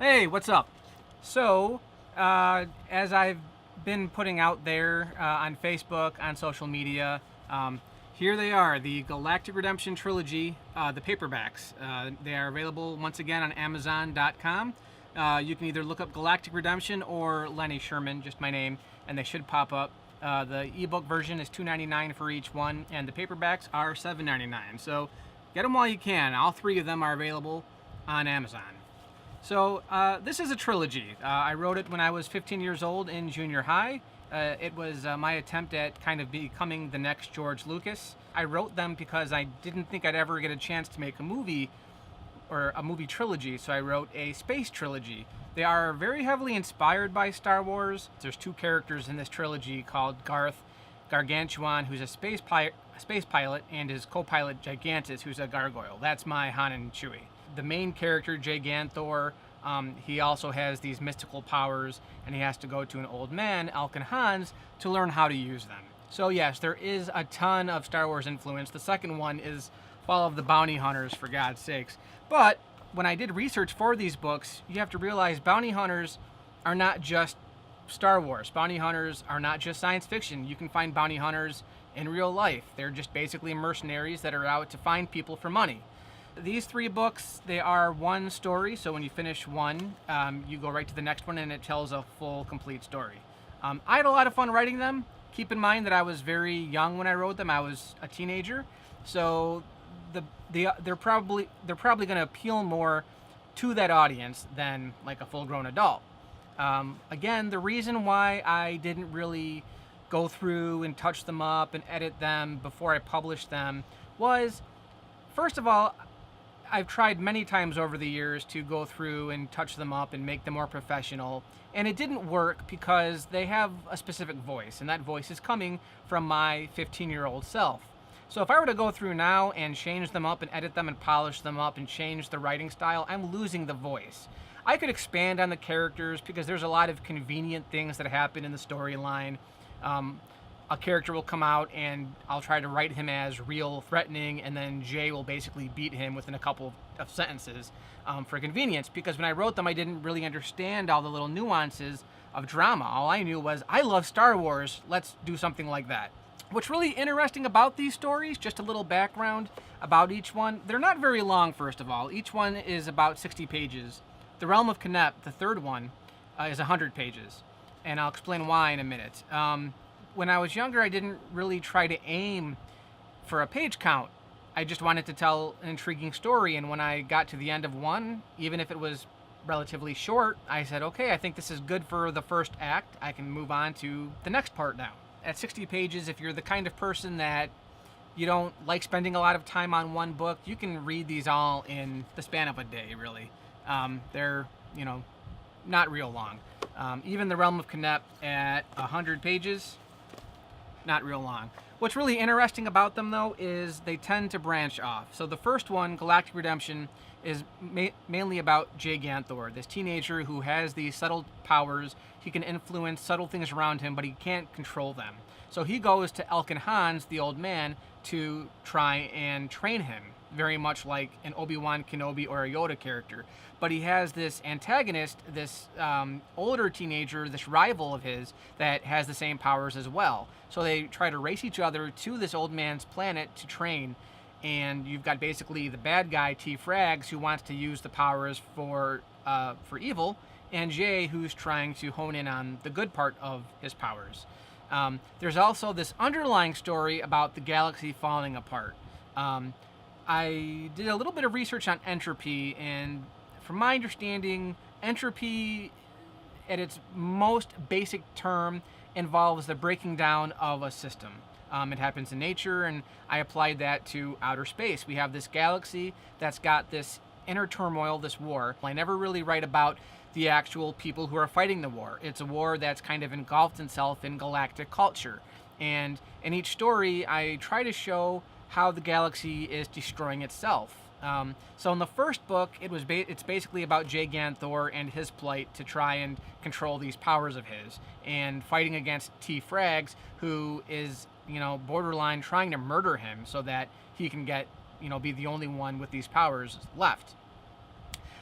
Hey, what's up? So, as I've been putting out there on Facebook, on social media, um, here they are, the Galactic Redemption Trilogy, the paperbacks. They are available once again on Amazon.com. You can either look up Galactic Redemption or Lenny Sherman, just my name, and they should pop up. The ebook version is $2.99 for each one, and the paperbacks are $7.99. So, get them while you can. All three of them are available on Amazon. So this is a trilogy. I wrote it when I was 15 years old in junior high. It was my attempt at kind of becoming the next George Lucas. I wrote them because I didn't think I'd ever get a chance to make a movie or a movie trilogy, so I wrote a space trilogy. They are very heavily inspired by Star Wars. There's two characters in this trilogy called Gargantuan, who's a space pilot, and his co-pilot Gigantus, who's a gargoyle. That's my Han and Chewie. The main character, Gigantor, he also has these mystical powers, and he has to go to an old man, Elkin Hans, to learn how to use them. So yes, there is a ton of Star Wars influence. The second one is Fall of the Bounty Hunters, for God's sakes. But when I did research for these books, you have to realize bounty hunters are not just Star Wars. Bounty hunters are not just science fiction. You can find bounty hunters in real life. They're just basically mercenaries that are out to find people for money. These three books, they are one story, so when you finish one, you go right to the next one and it tells a full, complete story. I had a lot of fun writing them. Keep in mind that I was very young when I wrote them. I was a teenager, so they're probably going to appeal more to that audience than like a full-grown adult. Again, the reason why I didn't really go through and touch them up and edit them before I published them was, first of all, I've tried many times over the years to go through and touch them up and make them more professional, and it didn't work because they have a specific voice, and that voice is coming from my 15-year-old self. So if I were to go through now and change them up and edit them and polish them up and change the writing style, I'm losing the voice. I could expand on the characters because there's a lot of convenient things that happen in the storyline. A character will come out and I'll try to write him as real threatening, and then Jay will basically beat him within a couple of sentences for convenience, because when I wrote them I didn't really understand all the little nuances of drama. All I knew was, I love Star Wars, let's do something like that. What's really interesting about these stories, just a little background about each one, they're not very long. First of all, each one is about 60 pages. The Realm of Knep, the third one, is 100 pages, and I'll explain why in a minute. When I was younger, I didn't really try to aim for a page count. I just wanted to tell an intriguing story, and when I got to the end of one, even if it was relatively short, I said, okay, I think this is good for the first act. I can move on to the next part now. At 60 pages, if you're the kind of person that you don't like spending a lot of time on one book, you can read these all in the span of a day, really. They're, not real long. Even the Realm of Knep at 100 pages, not real long. What's really interesting about them, though, is they tend to branch off. So the first one, Galactic Redemption, is mainly about Gigantor, this teenager who has these subtle powers. He can influence subtle things around him, but he can't control them. So he goes to Elkin Hans, the old man, to try and train him, very much like an Obi-Wan Kenobi or a Yoda character. But he has this antagonist, this older teenager, this rival of his, that has the same powers as well. So they try to race each other to this old man's planet to train. And you've got basically the bad guy, T. Frags, who wants to use the powers for evil, and Jay, who's trying to hone in on the good part of his powers. There's also this underlying story about the galaxy falling apart. I did a little bit of research on entropy, and from my understanding, entropy at its most basic term involves the breaking down of a system. It happens in nature, and I applied that to outer space. We have this galaxy that's got this inner turmoil, this war. I never really write about the actual people who are fighting the war. It's a war that's kind of engulfed itself in galactic culture. And in each story, I try to show how the galaxy is destroying itself. So in the first book, it's basically about Gigantor and his plight to try and control these powers of his, and fighting against T. Frags, who is, borderline trying to murder him so that he can be the only one with these powers left.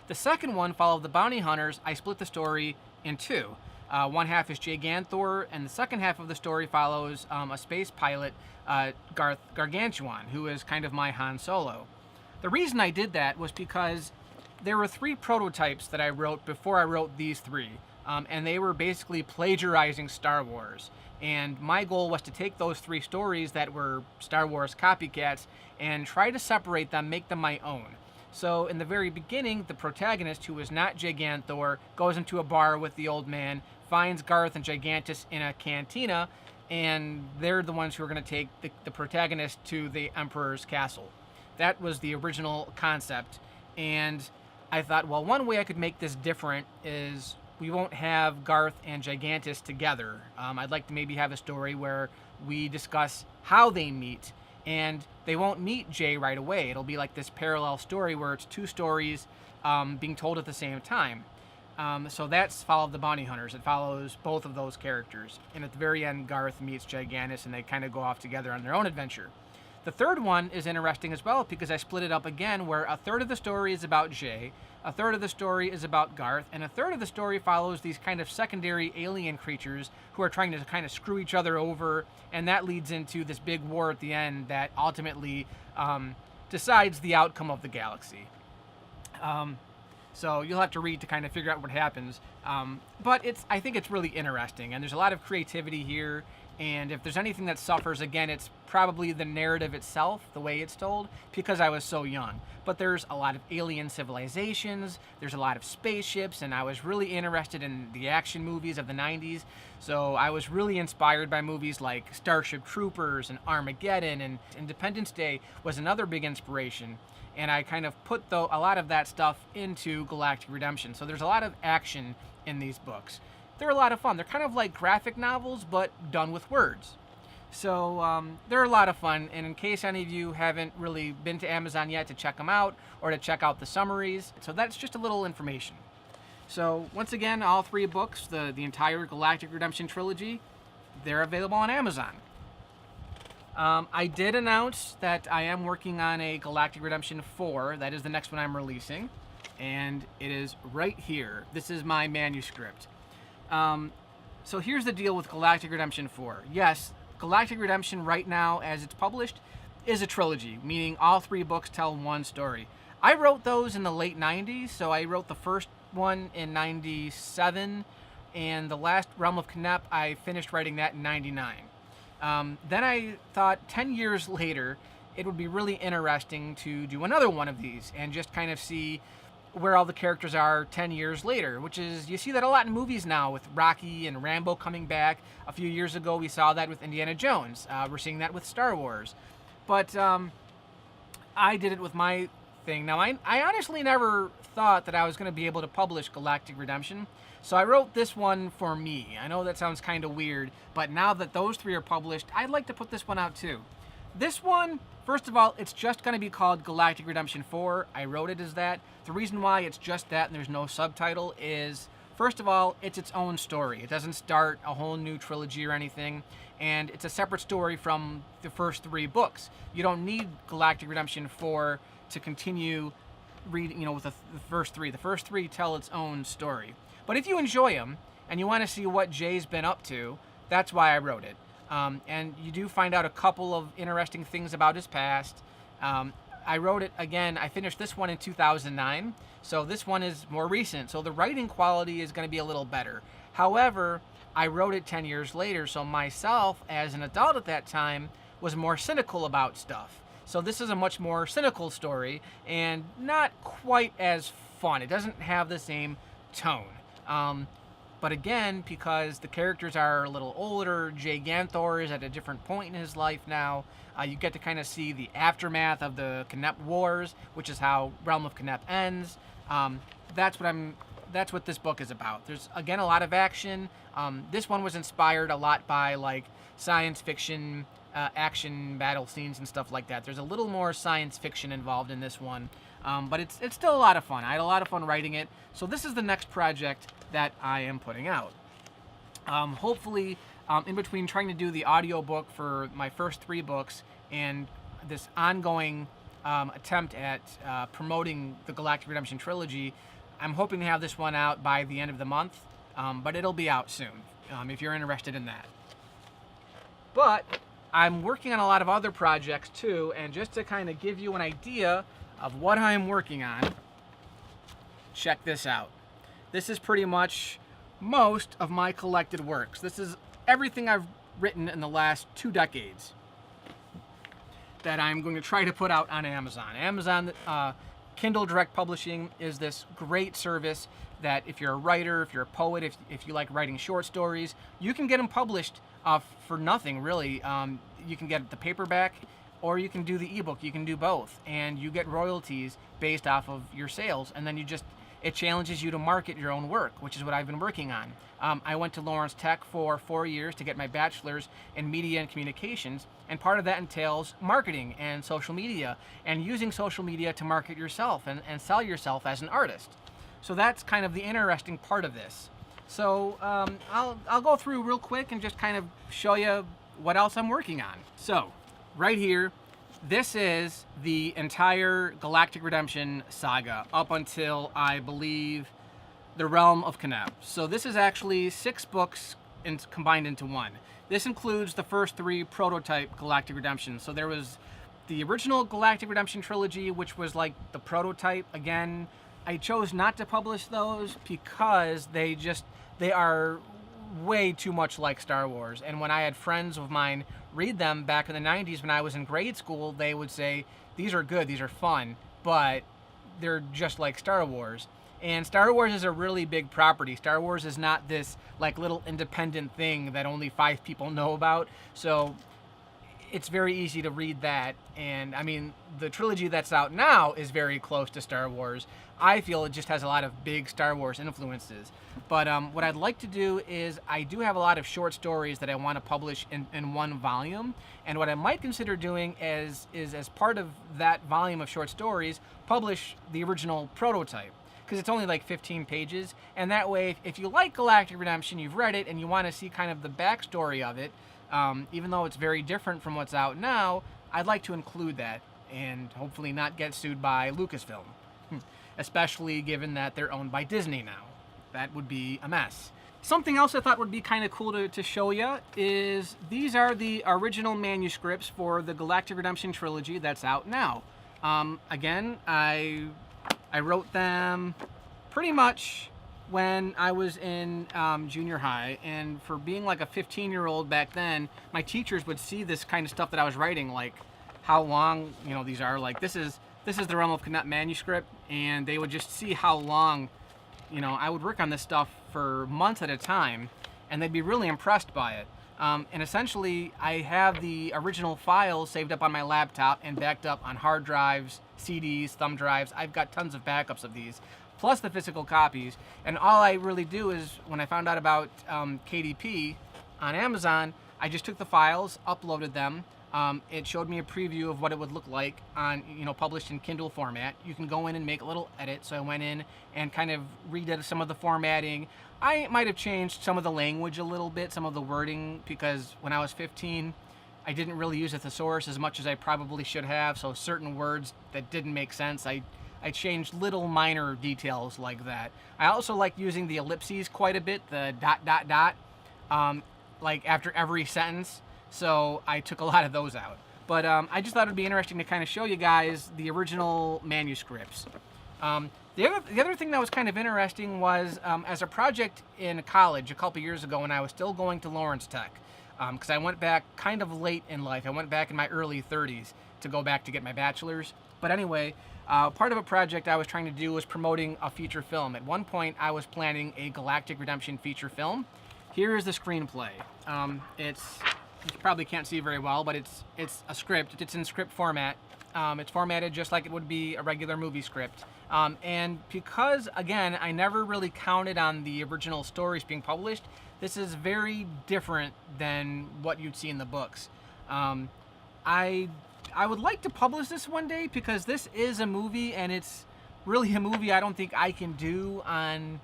The second one, Fall of the Bounty Hunters, I split the story in two. One half is Gigantor, and the second half of the story follows a space pilot, Gargantuan, who is kind of my Han Solo. The reason I did that was because there were 3 prototypes that I wrote before I wrote these 3, and they were basically plagiarizing Star Wars. And my goal was to take those 3 stories that were Star Wars copycats and try to separate them, make them my own. So in the very beginning, the protagonist, who is not Gigantor, goes into a bar with the old man, finds Garth and Gigantus in a cantina, and they're the ones who are going to take the protagonist to the Emperor's castle. That was the original concept. And I thought, well, one way I could make this different is we won't have Garth and Gigantus together. I'd like to maybe have a story where we discuss how they meet, and they won't meet Jay right away. It'll be like this parallel story where it's 2 stories being told at the same time. So that's Fall of the Bounty Hunters. It follows both of those characters. And at the very end, Garth meets Gigantus, and they kind of go off together on their own adventure. The third one is interesting as well because I split it up again, where a third of the story is about Jay, a third of the story is about Garth, and a third of the story follows these kind of secondary alien creatures who are trying to kind of screw each other over, and that leads into this big war at the end that ultimately decides the outcome of the galaxy. So you'll have to read to kind of figure out what happens. But I think it's really interesting, and there's a lot of creativity here. And if there's anything that suffers, again, it's probably the narrative itself, the way it's told, because I was so young. But there's a lot of alien civilizations, there's a lot of spaceships, and I was really interested in the action movies of the 90s. So I was really inspired by movies like Starship Troopers and Armageddon, and Independence Day was another big inspiration. And I kind of put a lot of that stuff into Galactic Redemption. So there's a lot of action in these books. They're a lot of fun. They're kind of like graphic novels, but done with words. So they're a lot of fun. And in case any of you haven't really been to Amazon yet to check them out or to check out the summaries, so that's just a little information. So once again, all 3 books, the entire Galactic Redemption trilogy, they're available on Amazon. I did announce that I am working on a Galactic Redemption 4. That is the next one I'm releasing. And it is right here. This is my manuscript. So here's the deal with Galactic Redemption 4. Yes, Galactic Redemption right now, as it's published, is a trilogy, meaning all 3 books tell one story. I wrote those in the late 90s, so I wrote the first one in 97, and the last Realm of Knep, I finished writing that in 99. Then I thought 10 years later, it would be really interesting to do another one of these and just kind of see where all the characters are 10 years later, which is, you see that a lot in movies now with Rocky and Rambo coming back. A few years ago, we saw that with Indiana Jones. We're seeing that with Star Wars. But I did it with my thing. Now, I honestly never thought that I was going to be able to publish Galactic Redemption, so I wrote this one for me. I know that sounds kind of weird, but now that those 3 are published, I'd like to put this one out too. This one, first of all, it's just going to be called Galactic Redemption 4. I wrote it as that. The reason why it's just that and there's no subtitle is, first of all, it's its own story. It doesn't start a whole new trilogy or anything, and it's a separate story from the first 3 books. You don't need Galactic Redemption 4 to continue reading, with the first 3. The first 3 tell its own story. But if you enjoy them and you want to see what Jay's been up to, that's why I wrote it. And you do find out a couple of interesting things about his past. I wrote it again. I finished this one in 2009, so this one is more recent. So the writing quality is going to be a little better. However, I wrote it 10 years later, so myself, as an adult at that time, was more cynical about stuff. So this is a much more cynical story and not quite as fun. It doesn't have the same tone. But again, because the characters are a little older, Jay Ganthor is at a different point in his life now, you get to kind of see the aftermath of the Knep Wars, which is how Realm of Knep ends. That's what this book is about. There's, again, a lot of action. This one was inspired a lot by, like, science fiction, action battle scenes and stuff like that. There's a little more science fiction involved in this one. But it's still a lot of fun. I had a lot of fun writing it. So this is the next project that I am putting out. Hopefully, in between trying to do the audiobook for my first 3 books and this ongoing attempt at promoting the Galactic Redemption trilogy, I'm hoping to have this one out by the end of the month, but it'll be out soon if you're interested in that. But I'm working on a lot of other projects too, and just to kind of give you an idea of what I'm working on, check this out. This is pretty much most of my collected works. This is everything I've written in the last 2 decades that I'm going to try to put out on Amazon. Amazon Kindle Direct Publishing is this great service that if you're a writer, if you're a poet, if you like writing short stories, you can get them published for nothing, really. You can get the paperback, or you can do the ebook. You can do both, and you get royalties based off of your sales, and then it challenges you to market your own work, which is what I've been working on. I went to Lawrence Tech for 4 years to get my bachelor's in media and communications, and part of that entails marketing and social media, and using social media to market yourself and sell yourself as an artist. So that's kind of the interesting part of this. So I'll go through real quick and just kind of show you what else I'm working on. So right here, this is the entire Galactic Redemption saga up until, I believe, the Realm of Knep. So this is actually 6 books combined into one. This includes the first 3 prototype Galactic Redemption. So there was the original Galactic Redemption trilogy, which was like the prototype. Again, I chose not to publish those because they are way too much like Star Wars. And when I had friends of mine read them back in the 90s when I was in grade school, they would say, these are good, these are fun, but they're just like Star Wars. And Star Wars is a really big property. Star Wars is not this like little independent thing that only 5 people know about. So it's very easy to read that. And I mean, the trilogy that's out now is very close to Star Wars. I feel it just has a lot of big Star Wars influences. But what I'd like to do is, I do have a lot of short stories that I want to publish in one volume. And what I might consider doing is as part of that volume of short stories, publish the original prototype. Because it's only like 15 pages. And that way, if you like Galactic Redemption, you've read it, and you want to see kind of the backstory of it, even though it's very different from what's out now, I'd like to include that and hopefully not get sued by Lucasfilm. Especially given that they're owned by Disney now. That would be a mess. Something else I thought would be kind of cool to show you is these are the original manuscripts for the Galactic Redemption trilogy that's out now. Again, I wrote them pretty much when I was in junior high, and for being like a 15-year-old back then, my teachers would see this kind of stuff that I was writing, like how long these are. Like this is the Realm of Knep manuscript, and they would just see how long I would work on this stuff for months at a time, and they'd be really impressed by it. And essentially, I have the original files saved up on my laptop and backed up on hard drives, CDs, thumb drives. I've got tons of backups of these, plus the physical copies. And all I really do is, when I found out about KDP on Amazon, I just took the files, uploaded them. It showed me a preview of what it would look like on, published in Kindle format. You can go in and make a little edit. So I went in and kind of redid some of the formatting. I might have changed some of the language a little bit, some of the wording, because when I was 15, I didn't really use a thesaurus as much as I probably should have. So certain words that didn't make sense, I changed little minor details like that. I also like using the ellipses quite a bit, the ... like after every sentence. So I took a lot of those out. But I just thought it would be interesting to kind of show you guys the original manuscripts. The other thing that was kind of interesting was as a project in college a couple years ago when I was still going to Lawrence Tech, because I went back kind of late in life. I went back in my early 30s to go back to get my bachelor's. But anyway, part of a project I was trying to do was promoting a feature film. At one point, I was planning a Galactic Redemption feature film. Here is the screenplay. You probably can't see very well, but it's a script. It's in script format. It's formatted just like it would be a regular movie script. And because, again, I never really counted on the original stories being published, this is very different than what you'd see in the books. I would like to publish this one day because this is a movie, and it's really a movie I don't think I can do on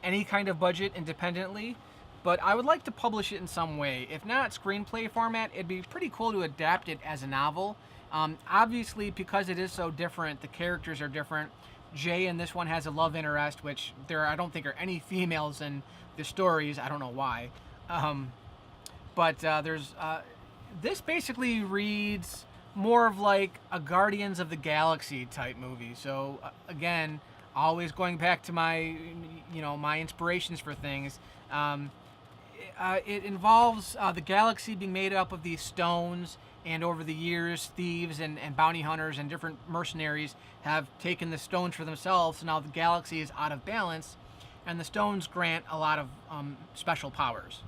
any kind of budget independently. But I would like to publish it in some way. If not screenplay format, it'd be pretty cool to adapt it as a novel. Obviously, because it is so different, the characters are different, Jay in this one has a love interest, which I don't think are any females in the stories. I don't know why. But there's this basically reads more of like a Guardians of the Galaxy type movie. So again, always going back to my my inspirations for things. It involves the galaxy being made up of these stones, and over the years, thieves and bounty hunters and different mercenaries have taken the stones for themselves. So now the galaxy is out of balance, and the stones grant a lot of special powers.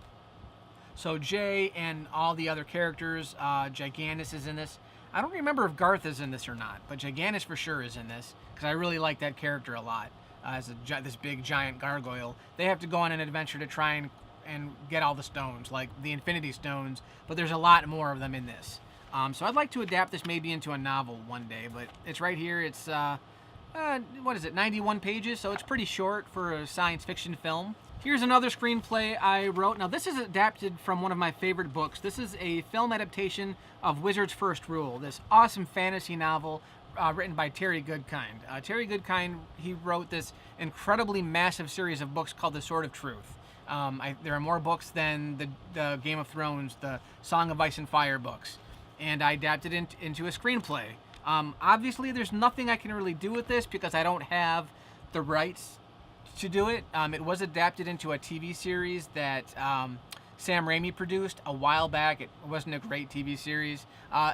So Jay and all the other characters, Gigantus is in this. I don't remember if Garth is in this or not, but Gigantus for sure is in this, because I really like that character a lot. As this big giant gargoyle, they have to go on an adventure to try and get all the stones, like the Infinity Stones, but there's a lot more of them in this. So I'd like to adapt this maybe into a novel one day, but it's right here. It's, what is it, 91 pages, so it's pretty short for a science fiction film. Here's another screenplay I wrote. Now this is adapted from one of my favorite books. This is a film adaptation of Wizard's First Rule, this awesome fantasy novel written by Terry Goodkind. Terry Goodkind, he wrote this incredibly massive series of books called The Sword of Truth. There are more books than the Game of Thrones, the Song of Ice and Fire books, and I adapted it into a screenplay. Obviously, there's nothing I can really do with this because I don't have the rights to do it. It was adapted into a TV series that Sam Raimi produced a while back. It wasn't a great TV series.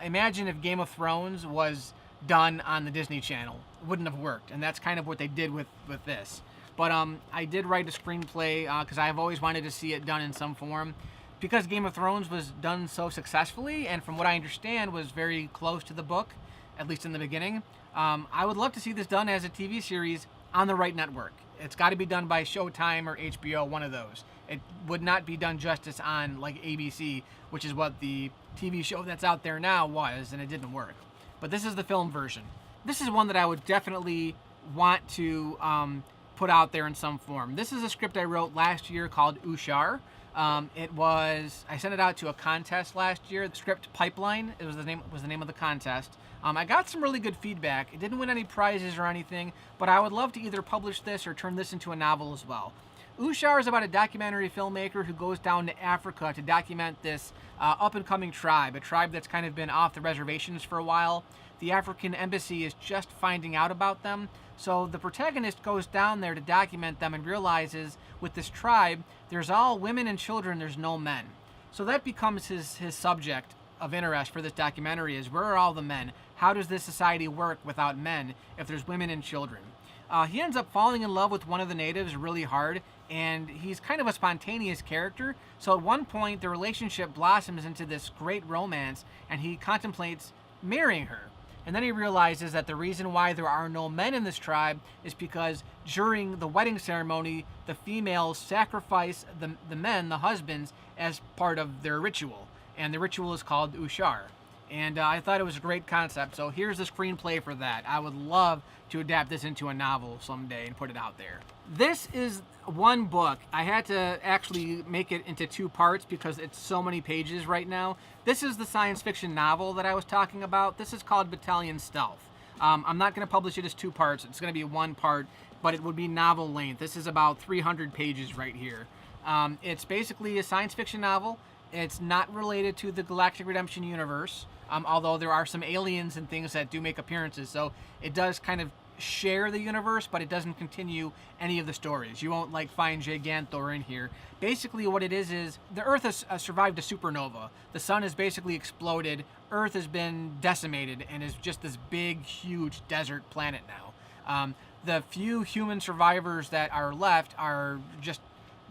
Imagine if Game of Thrones was done on the Disney Channel. It wouldn't have worked, and that's kind of what they did with this. But I did write a screenplay because I've always wanted to see it done in some form. Because Game of Thrones was done so successfully, and from what I understand was very close to the book, at least in the beginning, I would love to see this done as a TV series on the right network. It's got to be done by Showtime or HBO, one of those. It would not be done justice on like ABC, which is what the TV show that's out there now was, and it didn't work. But this is the film version. This is one that I would definitely want to put out there in some form. This is a script I wrote last year called Ushar. I sent it out to a contest last year. The script Pipeline, was the name of the contest. I got some really good feedback. It didn't win any prizes or anything, but I would love to either publish this or turn this into a novel as well. Ushar is about a documentary filmmaker who goes down to Africa to document this up-and-coming tribe, a tribe that's kind of been off the reservations for a while. The African embassy is just finding out about them, so the protagonist goes down there to document them and realizes with this tribe, there's all women and children, there's no men. So that becomes his subject of interest for this documentary is, where are all the men? How does this society work without men if there's women and children? He ends up falling in love with one of the natives really hard, and he's kind of a spontaneous character. So at one point, the relationship blossoms into this great romance, and he contemplates marrying her. And then he realizes that the reason why there are no men in this tribe is because during the wedding ceremony, the females sacrifice the men, the husbands, as part of their ritual. And the ritual is called Ushar. And I thought it was a great concept. So here's the screenplay for that. I would love to adapt this into a novel someday and put it out there. This is one book. I had to actually make it into two parts because it's so many pages right now. This is the science fiction novel that I was talking about. This is called Battalion Stealth. I'm not going to publish it as two parts. It's going to be one part, but it would be novel length. This is about 300 pages right here. It's basically a science fiction novel. It's not related to the Galactic Redemption universe, although there are some aliens and things that do make appearances. So it does kind of share the universe, but it doesn't continue any of the stories. You won't like find Gigantor in here. Basically what it is the Earth has survived a supernova. The sun has basically exploded. Earth has been decimated and is just this big, huge desert planet now. The few human survivors that are left are just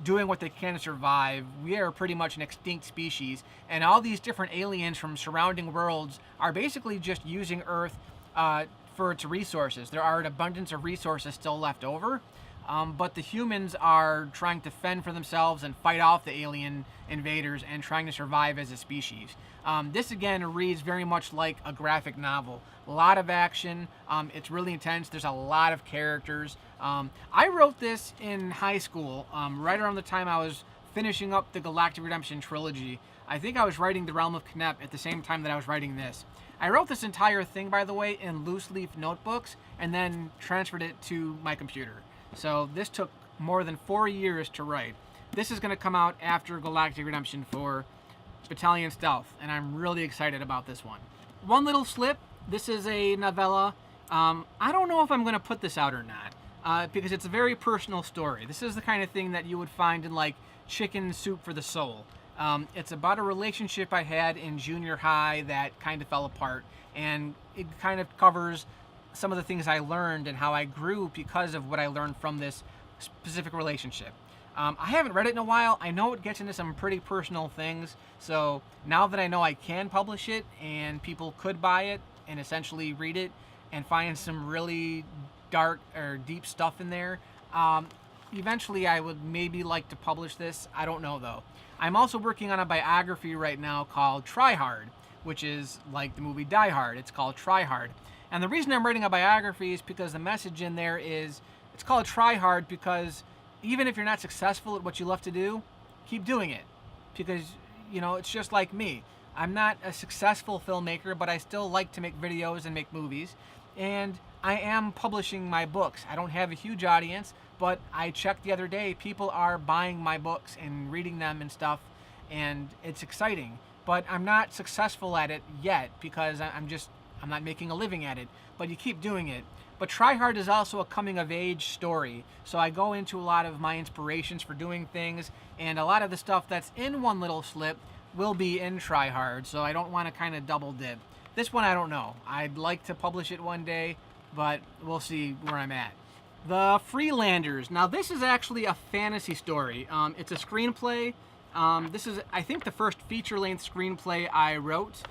doing what they can to survive. We are pretty much an extinct species, and all these different aliens from surrounding worlds are basically just using Earth for its resources. There are an abundance of resources still left over, but the humans are trying to fend for themselves and fight off the alien invaders and trying to survive as a species. This again reads very much like a graphic novel. A lot of action. It's really intense. There's a lot of characters. I wrote this in high school, right around the time I was finishing up the Galactic Redemption trilogy. I think I was writing The Realm of Knep at the same time that I was writing this. I wrote this entire thing, by the way, in loose leaf notebooks and then transferred it to my computer. So this took more than 4 years to write. This is going to come out after Galactic Redemption 4, Battalion Stealth, and I'm really excited about this one. One Little Slip, this is a novella. I don't know if I'm going to put this out or not, because it's a very personal story. This is the kind of thing that you would find in like Chicken Soup for the Soul. It's about a relationship I had in junior high that kind of fell apart, and it kind of covers some of the things I learned and how I grew because of what I learned from this specific relationship. I haven't read it in a while. I know it gets into some pretty personal things, so now that I know I can publish it and people could buy it and essentially read it and find some really dark or deep stuff in there, eventually I would maybe like to publish this. I don't know though. I'm also working on a biography right now called Try Hard, which is like the movie Die Hard. It's called Try Hard. And the reason I'm writing a biography is because the message in there is, it's called Try Hard because even if you're not successful at what you love to do, keep doing it. Because, you know, it's just like me. I'm not a successful filmmaker, but I still like to make videos and make movies. And I am publishing my books. I don't have a huge audience, but I checked the other day, people are buying my books and reading them and stuff, and it's exciting. But I'm not successful at it yet because I'm not making a living at it, but you keep doing it. But Try Hard is also a coming-of-age story, so I go into a lot of my inspirations for doing things, and a lot of the stuff that's in One Little Slip will be in Try Hard, so I don't want to kind of double dip. This one I don't know. I'd like to publish it one day, but we'll see where I'm at. The Freelanders. Now this is actually a fantasy story. It's a screenplay. This is, I think, the first feature-length screenplay I wrote.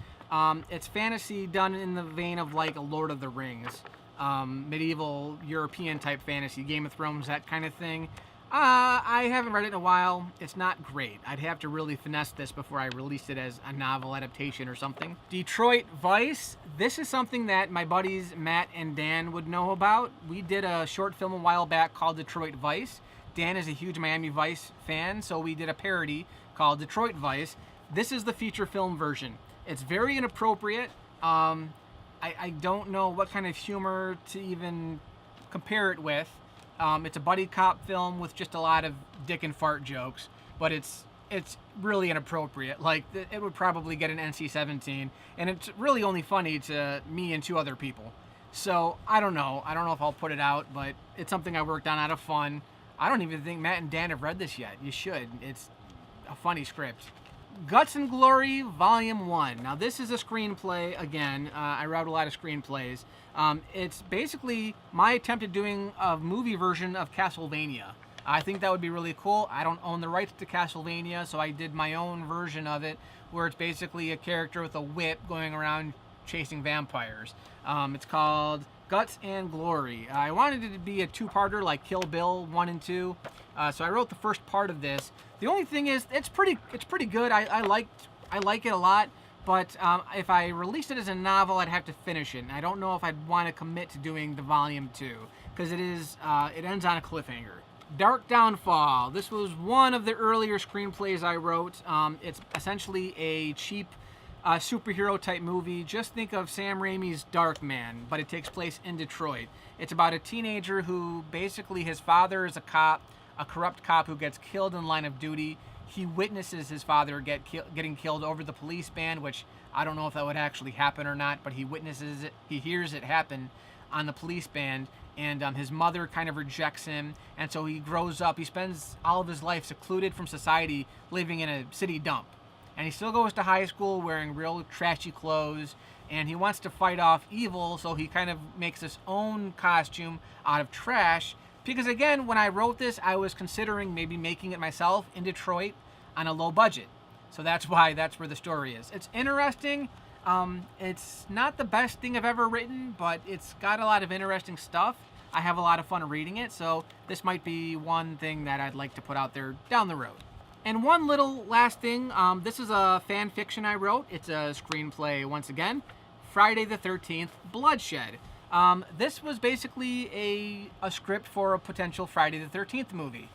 It's fantasy done in the vein of like a Lord of the Rings. Medieval European type fantasy, Game of Thrones, that kind of thing. I haven't read it in a while. It's not great. I'd have to really finesse this before I release it as a novel adaptation or something. Detroit Vice. This is something that my buddies Matt and Dan would know about. We did a short film a while back called Detroit Vice. Dan is a huge Miami Vice fan, so we did a parody called Detroit Vice. This is the feature film version. It's very inappropriate. I don't know what kind of humor to even compare it with. It's a buddy cop film with just a lot of dick and fart jokes, but it's really inappropriate. Like, it would probably get an NC-17, and it's really only funny to me and 2 other people. So I don't know if I'll put it out, but it's something I worked on out of fun. I don't even think Matt and Dan have read this yet. You should. It's a funny script. Guts and Glory, Volume 1. Now this is a screenplay, again. I wrote a lot of screenplays. It's basically my attempt at doing a movie version of Castlevania. I think that would be really cool. I don't own the rights to Castlevania, so I did my own version of it, where it's basically a character with a whip going around chasing vampires. It's called Guts and Glory. I wanted it to be a 2-parter like Kill Bill 1 and 2, so I wrote the first part of this. The only thing is, it's pretty good. I like it a lot, but if I released it as a novel, I'd have to finish it, and I don't know if I'd want to commit to doing the Volume 2, because it ends on a cliffhanger. Dark Downfall. This was one of the earlier screenplays I wrote. It's essentially a cheap superhero type movie. Just think of Sam Raimi's Darkman, but it takes place in Detroit. It's about a teenager who basically, his father is a cop, a corrupt cop who gets killed in line of duty. He witnesses his father getting killed over the police band, which I don't know if that would actually happen or not, but he witnesses it, he hears it happen on the police band, and his mother kind of rejects him, and so he grows up. He spends all of his life secluded from society, living in a city dump. And he still goes to high school wearing real trashy clothes, and he wants to fight off evil, so he kind of makes his own costume out of trash. Because again, when I wrote this, I was considering maybe making it myself in Detroit on a low budget. So that's where the story is. It's interesting. It's not the best thing I've ever written, but it's got a lot of interesting stuff. I have a lot of fun reading it, so this might be one thing that I'd like to put out there down the road. And one little last thing, this is a fan fiction I wrote. It's a screenplay once again. Friday the 13th, Bloodshed. This was basically a script for a potential Friday the 13th movie.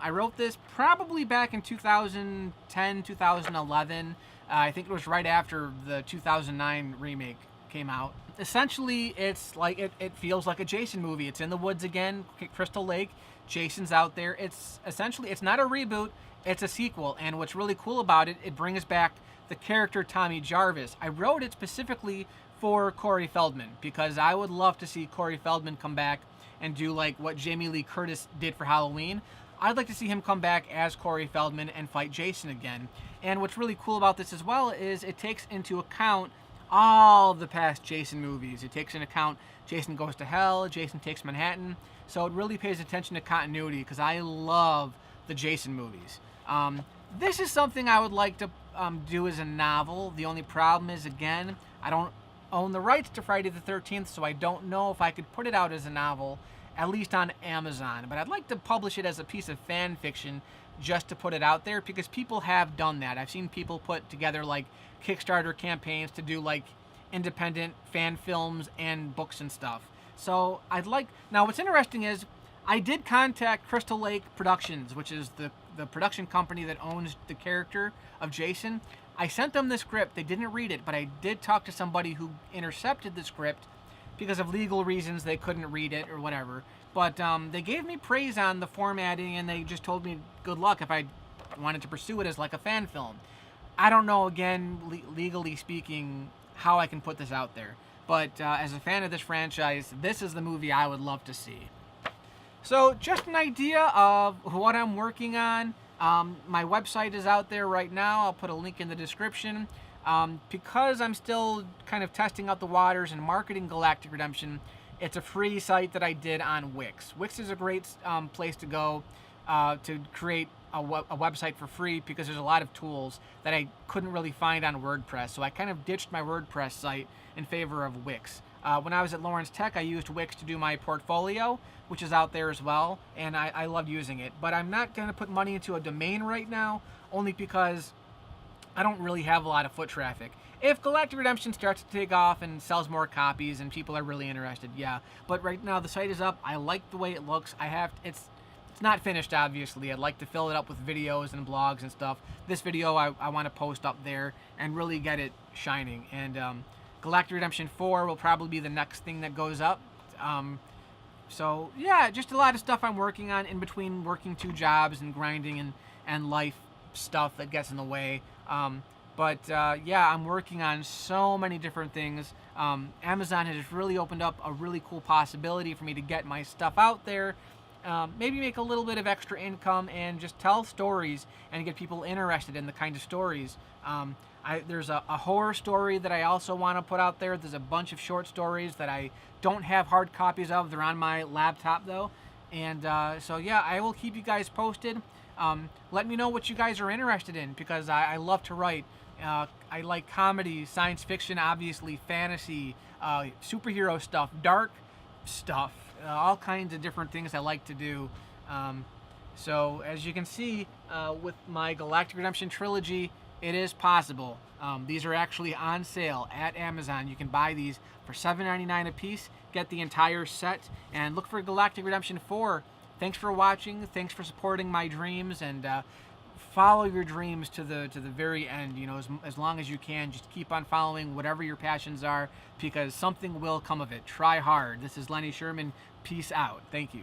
I wrote this probably back in 2010, 2011. I think it was right after the 2009 remake came out. Essentially, it's like it feels like a Jason movie. It's in the woods again, Crystal Lake. Jason's out there. It's essentially, it's not a reboot, it's a sequel. And what's really cool about it, it brings back the character Tommy Jarvis. I wrote it specifically for Corey Feldman because I would love to see Corey Feldman come back and do like what Jamie Lee Curtis did for Halloween. I'd like to see him come back as Corey Feldman and fight Jason again. And what's really cool about this as well is it takes into account all of the past Jason movies. It takes into account Jason Goes to Hell, Jason Takes Manhattan. So it really pays attention to continuity because I love the Jason movies. This is something I would like to do as a novel. The only problem is, again, I don't own the rights to Friday the 13th, so I don't know if I could put it out as a novel, at least on Amazon. But I'd like to publish it as a piece of fan fiction just to put it out there because people have done that. I've seen people put together like Kickstarter campaigns to do like independent fan films and books and stuff. So I'd like, now what's interesting is I did contact Crystal Lake Productions, which is the production company that owns the character of Jason. I sent them the script. They didn't read it, but I did talk to somebody who intercepted the script because of legal reasons. They couldn't read it or whatever. But they gave me praise on the formatting, and they just told me good luck if I wanted to pursue it as like a fan film. I don't know, again, legally speaking, how I can put this out there. But as a fan of this franchise, this is the movie I would love to see. So just an idea of what I'm working on. My website is out there right now. I'll put a link in the description. Because I'm still kind of testing out the waters and marketing Galactic Redemption, it's a free site that I did on Wix. Wix is a great place to go to create a website for free because there's a lot of tools that I couldn't really find on WordPress. So I kind of ditched my WordPress site in favor of Wix. When I was at Lawrence Tech, I used Wix to do my portfolio, which is out there as well, and I loved using it. But I'm not going to put money into a domain right now, only because I don't really have a lot of foot traffic. If Galactic Redemption starts to take off and sells more copies and people are really interested, yeah. But right now the site is up. I like the way it looks. It's not finished, obviously. I'd like to fill it up with videos and blogs and stuff. This video I want to post up there and really get it shining. And Galactic Redemption 4 will probably be the next thing that goes up. So yeah, just a lot of stuff I'm working on in between working 2 jobs and grinding and life stuff that gets in the way. But yeah, I'm working on so many different things. Amazon has really opened up a really cool possibility for me to get my stuff out there, maybe make a little bit of extra income and just tell stories and get people interested in the kind of stories. There's a horror story that I also want to put out there. There's a bunch of short stories that I don't have hard copies of. They're on my laptop though. And so yeah, I will keep you guys posted. Let me know what you guys are interested in because I love to write. I like comedy, science fiction, obviously, fantasy, superhero stuff, dark stuff, all kinds of different things I like to do. So as you can see with my Galactic Redemption trilogy, it is possible. These are actually on sale at Amazon. You can buy these for $7.99 a piece, get the entire set, and look for Galactic Redemption 4. Thanks for watching. Thanks for supporting my dreams, and follow your dreams to the very end. You know, as long as you can, just keep on following whatever your passions are, because something will come of it. Try hard. This is Lenny Sherman. Peace out. Thank you.